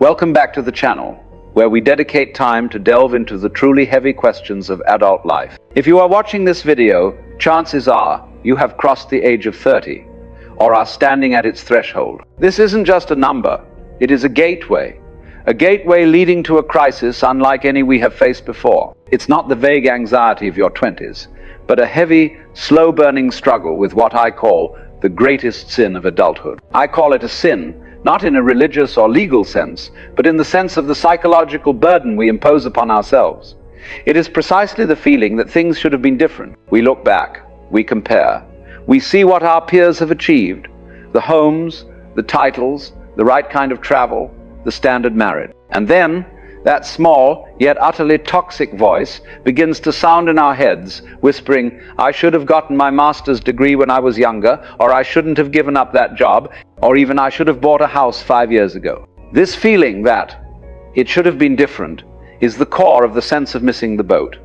Welcome back to the channel, where we dedicate time to delve into the truly heavy questions of adult life. If you are watching this video, chances are you have crossed the age of 30, or are standing at its threshold. This isn't just a number, it is a gateway leading to a crisis unlike any we have faced before. It's not the vague anxiety of your 20s, but a heavy, slow-burning struggle with what I call the greatest sin of adulthood. I call it a sin, not in a religious or legal sense, but in the sense of the psychological burden we impose upon ourselves. It is precisely the feeling that things should have been different. We look back, we compare, we see what our peers have achieved, the homes, the titles, the right kind of travel, the standard marriage. And then, that small, yet utterly toxic voice begins to sound in our heads, whispering, I should have gotten my master's degree when I was younger, or I shouldn't have given up that job, or even I should have bought a house 5 years ago. This feeling that it should have been different is the core of the sense of missing the boat.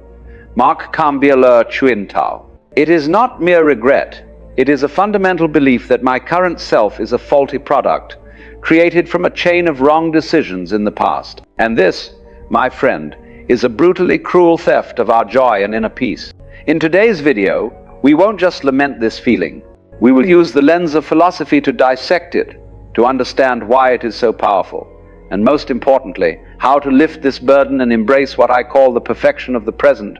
Mark Cambialeur Chuintao. It is not mere regret, it is a fundamental belief that my current self is a faulty product, created from a chain of wrong decisions in the past. And this, my friend, is a brutally cruel theft of our joy and inner peace. In today's video, we won't just lament this feeling. We will use the lens of philosophy to dissect it, to understand why it is so powerful, and most importantly, how to lift this burden and embrace what I call the perfection of the present,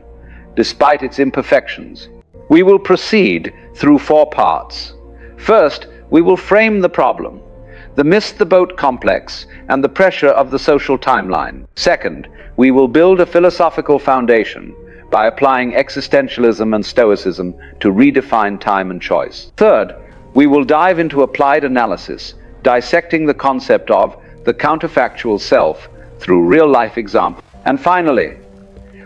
despite its imperfections. We will proceed through 4 parts. First, we will frame the problem, the miss-the-boat complex, and the pressure of the social timeline. Second, we will build a philosophical foundation by applying existentialism and Stoicism to redefine time and choice. Third, we will dive into applied analysis, dissecting the concept of the counterfactual self through real-life examples. And finally,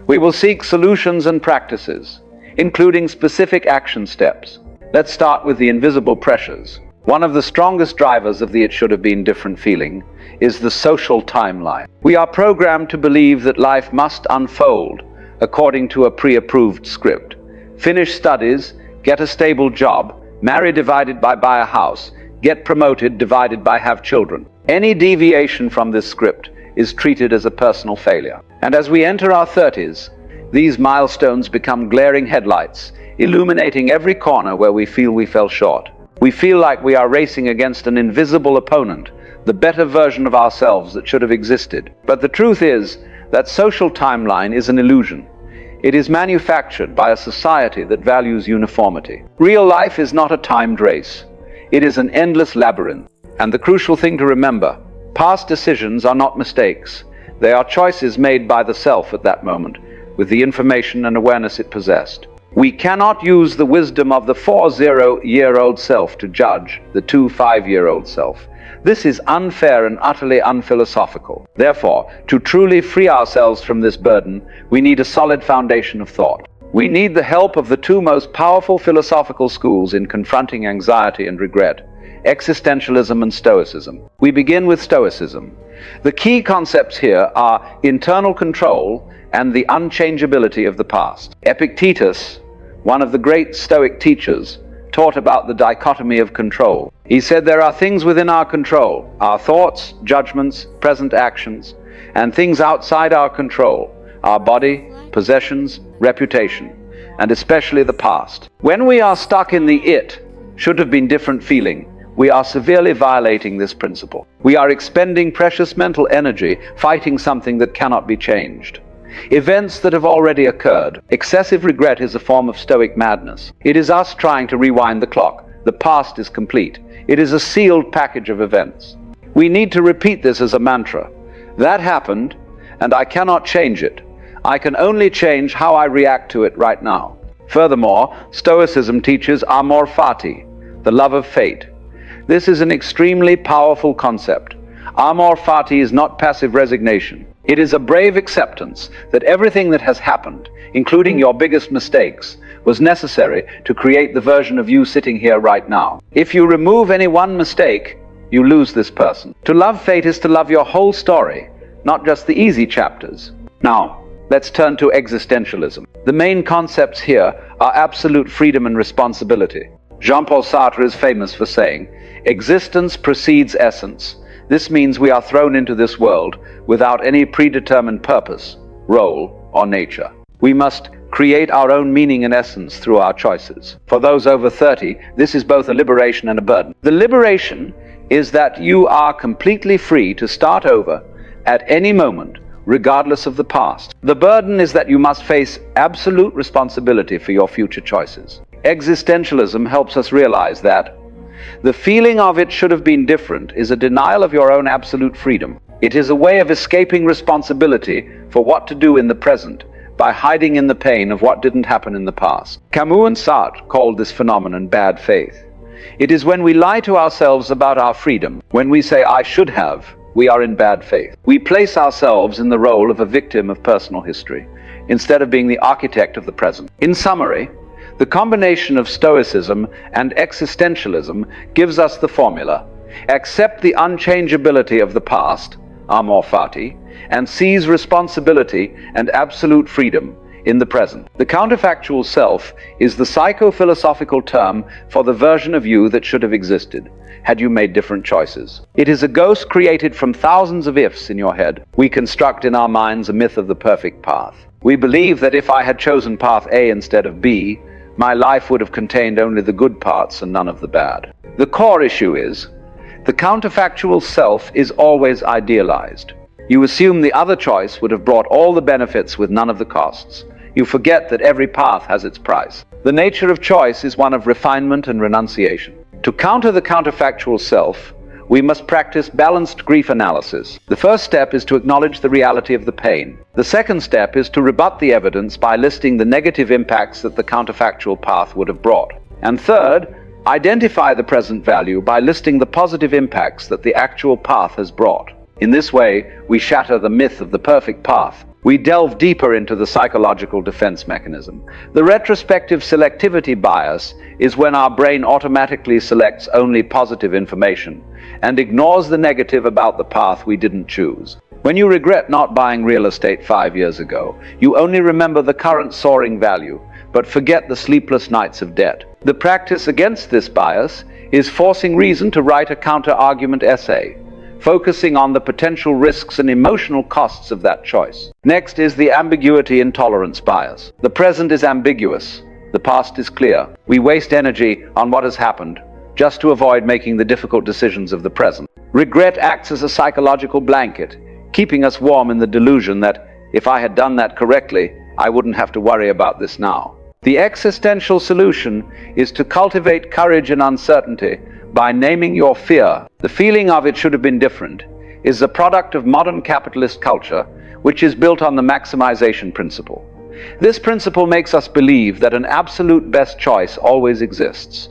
we will seek solutions and practices, including specific action steps. Let's start with the invisible pressures. One of the strongest drivers of the it should have been different feeling is the social timeline. We are programmed to believe that life must unfold according to a pre-approved script. Finish studies, get a stable job, marry divided by buy a house, get promoted divided by have children. Any deviation from this script is treated as a personal failure. And as we enter our 30s, these milestones become glaring headlights, illuminating every corner where we feel we fell short. We feel like we are racing against an invisible opponent, the better version of ourselves that should have existed. But the truth is that social timeline is an illusion. It is manufactured by a society that values uniformity. Real life is not a timed race. It is an endless labyrinth. And the crucial thing to remember, past decisions are not mistakes. They are choices made by the self at that moment, with the information and awareness it possessed. We cannot use the wisdom of the 40-year-old self to judge the 5-year-old self. This is unfair and utterly unphilosophical. Therefore, to truly free ourselves from this burden, we need a solid foundation of thought. We need the help of the 2 most powerful philosophical schools in confronting anxiety and regret: existentialism and Stoicism. We begin with Stoicism. The key concepts here are internal control and the unchangeability of the past. Epictetus, one of the great Stoic teachers, taught about the dichotomy of control. He said there are things within our control, our thoughts, judgments, present actions, and things outside our control, our body, possessions, reputation, and especially the past. When we are stuck in the it should have been different feeling, we are severely violating this principle. We are expending precious mental energy fighting something that cannot be changed. Events that have already occurred. Excessive regret is a form of Stoic madness. It is us trying to rewind the clock. The past is complete. It is a sealed package of events. We need to repeat this as a mantra. That happened, and I cannot change it. I can only change how I react to it right now. Furthermore, Stoicism teaches amor fati, the love of fate. This is an extremely powerful concept. Amor fati is not passive resignation. It is a brave acceptance that everything that has happened, including your biggest mistakes, was necessary to create the version of you sitting here right now. If you remove any one mistake, you lose this person. To love fate is to love your whole story, not just the easy chapters. Now, let's turn to existentialism. The main concepts here are absolute freedom and responsibility. Jean-Paul Sartre is famous for saying, "Existence precedes essence, This means we are thrown into this world without any predetermined purpose, role, or nature. We must create our own meaning and essence through our choices. For those over 30, this is both a liberation and a burden. The liberation is that you are completely free to start over at any moment, regardless of the past. The burden is that you must face absolute responsibility for your future choices. Existentialism helps us realize that the feeling of it should have been different is a denial of your own absolute freedom. It is a way of escaping responsibility for what to do in the present by hiding in the pain of what didn't happen in the past. Camus and Sartre called this phenomenon bad faith. It is when we lie to ourselves about our freedom. When we say, "I should have," we are in bad faith. We place ourselves in the role of a victim of personal history, instead of being the architect of the present. In summary, the combination of Stoicism and Existentialism gives us the formula: accept the unchangeability of the past, amor fati, and seize responsibility and absolute freedom in the present. The counterfactual self is the psycho-philosophical term for the version of you that should have existed had you made different choices. It is a ghost created from thousands of ifs in your head. We construct in our minds a myth of the perfect path. We believe that if I had chosen path A instead of B, my life would have contained only the good parts and none of the bad. The core issue is, the counterfactual self is always idealized. You assume the other choice would have brought all the benefits with none of the costs. You forget that every path has its price. The nature of choice is one of refinement and renunciation. To counter the counterfactual self, we must practice balanced grief analysis. The first step is to acknowledge the reality of the pain. The second step is to rebut the evidence by listing the negative impacts that the counterfactual path would have brought. And third, identify the present value by listing the positive impacts that the actual path has brought. In this way, we shatter the myth of the perfect path. We delve deeper into the psychological defense mechanism. The retrospective selectivity bias is when our brain automatically selects only positive information and ignores the negative about the path we didn't choose. When you regret not buying real estate 5 years ago, you only remember the current soaring value, but forget the sleepless nights of debt. The practice against this bias is forcing reason to write a counter-argument essay, focusing on the potential risks and emotional costs of that choice. Next is the ambiguity intolerance bias. The present is ambiguous. The past is clear. We waste energy on what has happened just to avoid making the difficult decisions of the present. Regret acts as a psychological blanket, keeping us warm in the delusion that if I had done that correctly, I wouldn't have to worry about this now. The existential solution is to cultivate courage and uncertainty by naming your fear. The feeling of "it should have been different" is a product of modern capitalist culture, which is built on the maximization principle. This principle makes us believe that an absolute best choice always exists.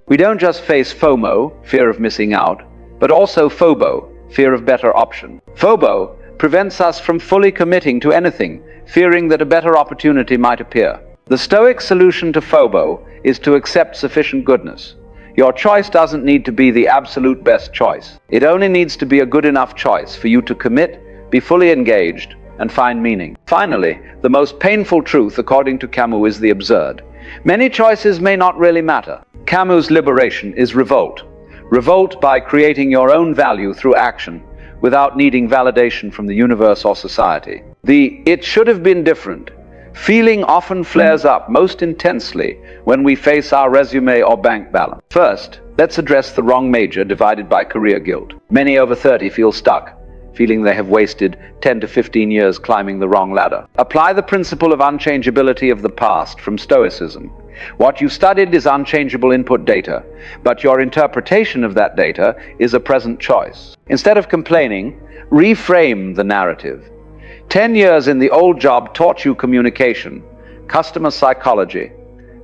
We don't just face FOMO, fear of missing out, but also FOBO, fear of better option. FOBO prevents us from fully committing to anything, fearing that a better opportunity might appear. The Stoic solution to FOBO is to accept sufficient goodness. Your choice doesn't need to be the absolute best choice. It only needs to be a good enough choice for you to commit, be fully engaged, and find meaning. Finally, the most painful truth, according to Camus, is the absurd. Many choices may not really matter. Camus' liberation is revolt. Revolt by creating your own value through action, without needing validation from the universe or society. The "it should have been different" feeling often flares up most intensely when we face our resume or bank balance. First, let's address the wrong major divided by career guilt. Many over 30 feel stuck, feeling they have wasted 10 to 15 years climbing the wrong ladder. Apply the principle of unchangeability of the past from Stoicism. What you studied is unchangeable input data, but your interpretation of that data is a present choice. Instead of complaining, reframe the narrative. 10 years in the old job taught you communication, customer psychology,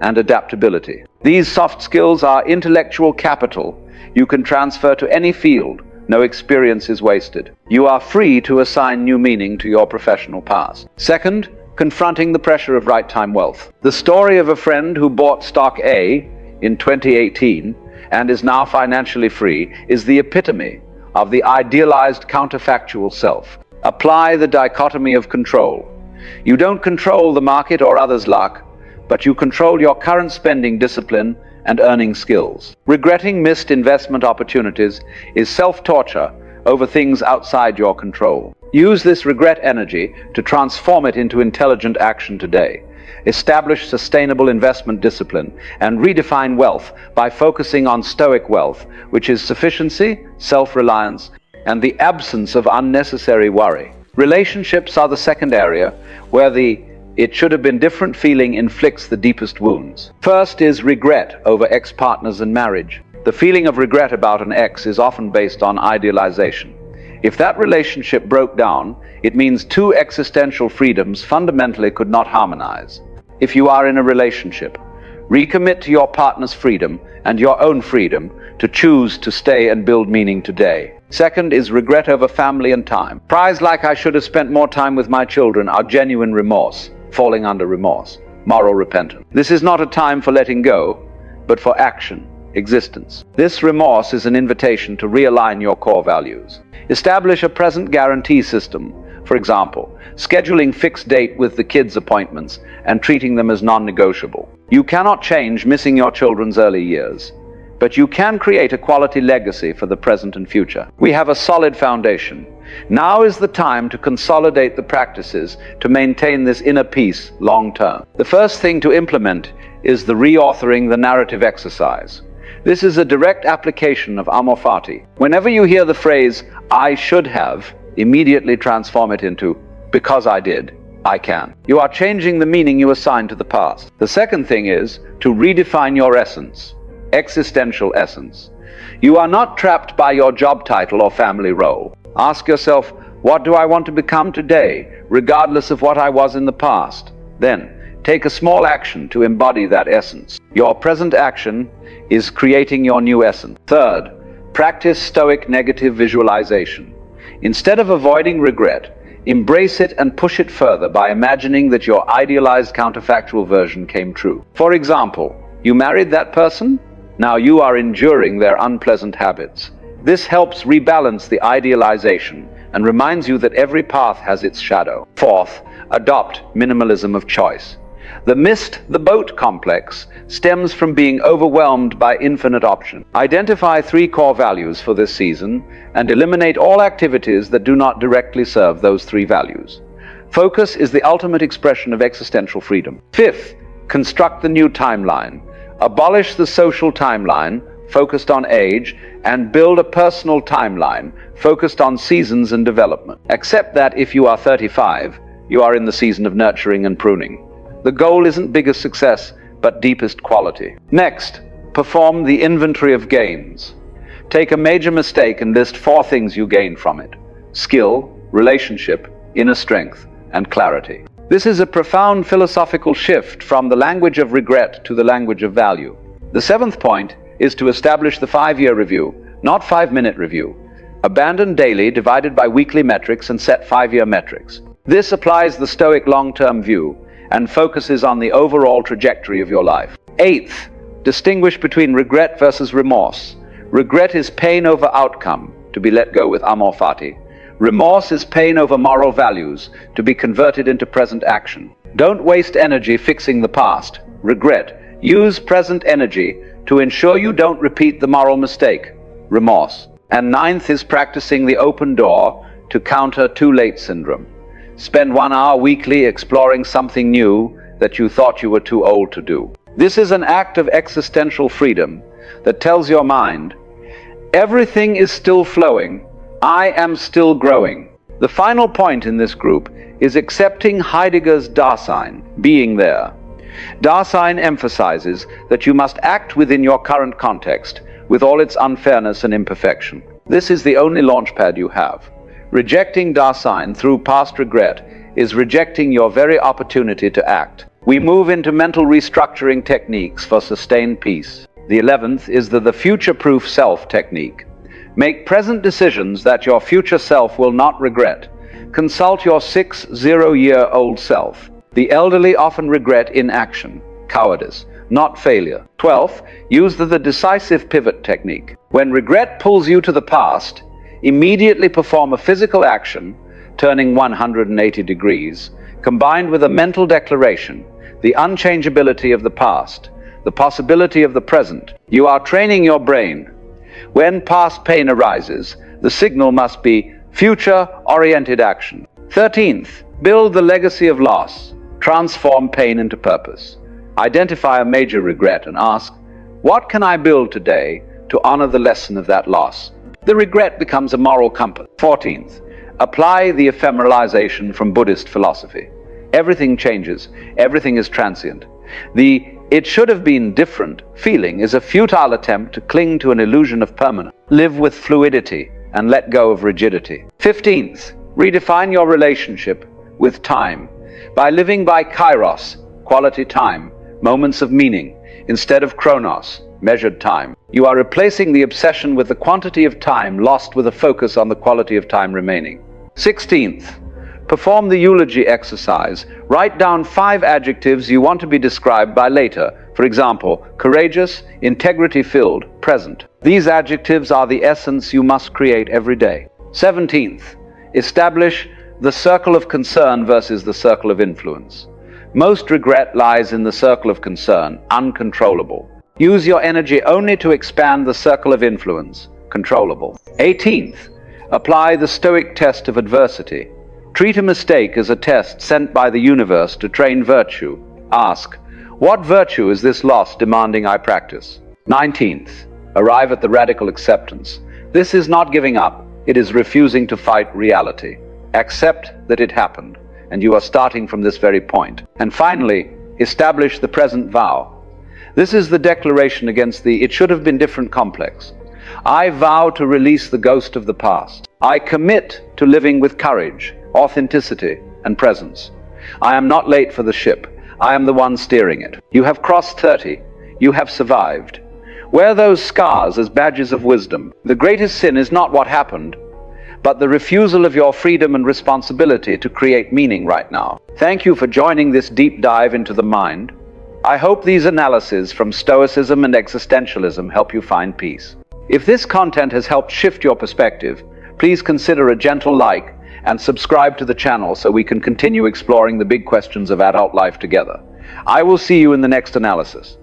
and adaptability. These soft skills are intellectual capital you can transfer to any field. No experience is wasted. You are free to assign new meaning to your professional past. Second, confronting the pressure of right time wealth. The story of a friend who bought stock A in 2018 and is now financially free is the epitome of the idealized counterfactual self. Apply the dichotomy of control. You don't control the market or others' luck, but you control your current spending discipline and earning skills. Regretting missed investment opportunities is self-torture over things outside your control. Use this regret energy to transform it into intelligent action today. Establish sustainable investment discipline and redefine wealth by focusing on Stoic wealth, which is sufficiency, self-reliance, and the absence of unnecessary worry. Relationships are the second area where the "it should have been different" feeling inflicts the deepest wounds. First is regret over ex-partners and marriage. The feeling of regret about an ex is often based on idealization. If that relationship broke down, it means two existential freedoms fundamentally could not harmonize. If you are in a relationship, recommit to your partner's freedom and your own freedom to choose to stay and build meaning today. Second is regret over family and time. Cries like "I should have spent more time with my children" are genuine remorse, falling under remorse, moral repentance. This is not a time for letting go, but for action, existence. This remorse is an invitation to realign your core values. Establish a present guarantee system. For example, scheduling fixed date with the kids' appointments and treating them as non-negotiable. You cannot change missing your children's early years, but you can create a quality legacy for the present and future. We have a solid foundation. Now is the time to consolidate the practices to maintain this inner peace long term. The first thing to implement is the reauthoring the narrative exercise. This is a direct application of amor fati. Whenever you hear the phrase "I should have," immediately transform it into "because I did, I can." You are changing the meaning you assign to the past. The second thing is to redefine your essence, existential essence. You are not trapped by your job title or family role. Ask yourself, what do I want to become today, regardless of what I was in the past? Then, take a small action to embody that essence. Your present action is creating your new essence. Third, practice Stoic negative visualization. Instead of avoiding regret, embrace it and push it further by imagining that your idealized counterfactual version came true. For example, you married that person? Now you are enduring their unpleasant habits. This helps rebalance the idealization and reminds you that every path has its shadow. Fourth, adopt minimalism of choice. The missed the boat complex stems from being overwhelmed by infinite options. Identify 3 core values for this season and eliminate all activities that do not directly serve those 3 values. Focus is the ultimate expression of existential freedom. Fifth, construct the new timeline. Abolish the social timeline focused on age and build a personal timeline focused on seasons and development. Accept that if you are 35, you are in the season of nurturing and pruning. The goal isn't biggest success, but deepest quality. Next, perform the inventory of gains. Take a major mistake and list 4 things you gain from it: skill, relationship, inner strength, and clarity. This is a profound philosophical shift from the language of regret to the language of value. The 7th point is to establish the 5-year review, not 5-minute review. Abandon daily divided by weekly metrics and set 5-year metrics. This applies the Stoic long-term view and focuses on the overall trajectory of your life. 8th, distinguish between regret versus remorse. Regret is pain over outcome, to be let go with amor fati. Remorse is pain over moral values, to be converted into present action. Don't waste energy fixing the past. Regret. Use present energy to ensure you don't repeat the moral mistake. Remorse. And 9th is practicing the open door to counter too late syndrome. Spend 1 hour weekly exploring something new that you thought you were too old to do. This is an act of existential freedom that tells your mind, everything is still flowing, I am still growing. The final point in this group is accepting Heidegger's Dasein, being there. Dasein emphasizes that you must act within your current context, with all its unfairness and imperfection. This is the only launchpad you have. Rejecting Dasein through past regret is rejecting your very opportunity to act. We move into mental restructuring techniques for sustained peace. The 11th is the future-proof self technique. Make present decisions that your future self will not regret. Consult your 60-year-old self. The elderly often regret inaction, cowardice, not failure. 12th, use the decisive pivot technique. When regret pulls you to the past, immediately perform a physical action, turning 180 degrees, combined with a mental declaration, the unchangeability of the past, the possibility of the present. You are training your brain. When past pain arises, The signal must be future-oriented action. 13th, build the legacy of loss. Transform pain into purpose. Identify a major regret and ask, what can I build today to honor the lesson of that loss? The regret becomes a moral compass. 14th, apply the ephemeralization from Buddhist philosophy. Everything changes. Everything is transient. The "it should have been different" feeling is a futile attempt to cling to an illusion of permanence. Live with fluidity and let go of rigidity. 15th, redefine your relationship with time by living by kairos, quality time, moments of meaning, instead of chronos, measured time. You are replacing the obsession with the quantity of time lost with a focus on the quality of time remaining. 16th, perform the eulogy exercise. Write down 5 adjectives you want to be described by later. For example, courageous, integrity-filled, present. These adjectives are the essence you must create every day. 17th, establish the circle of concern versus the circle of influence. Most regret lies in the circle of concern, uncontrollable. Use your energy only to expand the circle of influence, controllable. 18th, apply the Stoic test of adversity. Treat a mistake as a test sent by the universe to train virtue. Ask, what virtue is this loss demanding I practice? 19th, arrive at the radical acceptance. This is not giving up, it is refusing to fight reality. Accept that it happened, and you are starting from this very point. And finally, establish the present vow. This is the declaration against the "it should have been different" complex. I vow to release the ghost of the past. I commit to living with courage, authenticity, and presence. I am not late for the ship. I am the one steering it. You have crossed 30. You have survived. Wear those scars as badges of wisdom. The greatest sin is not what happened, but the refusal of your freedom and responsibility to create meaning right now. Thank you for joining this deep dive into the mind. I hope these analyses from Stoicism and Existentialism help you find peace. If this content has helped shift your perspective, please consider a gentle like and subscribe to the channel so we can continue exploring the big questions of adult life together. I will see you in the next analysis.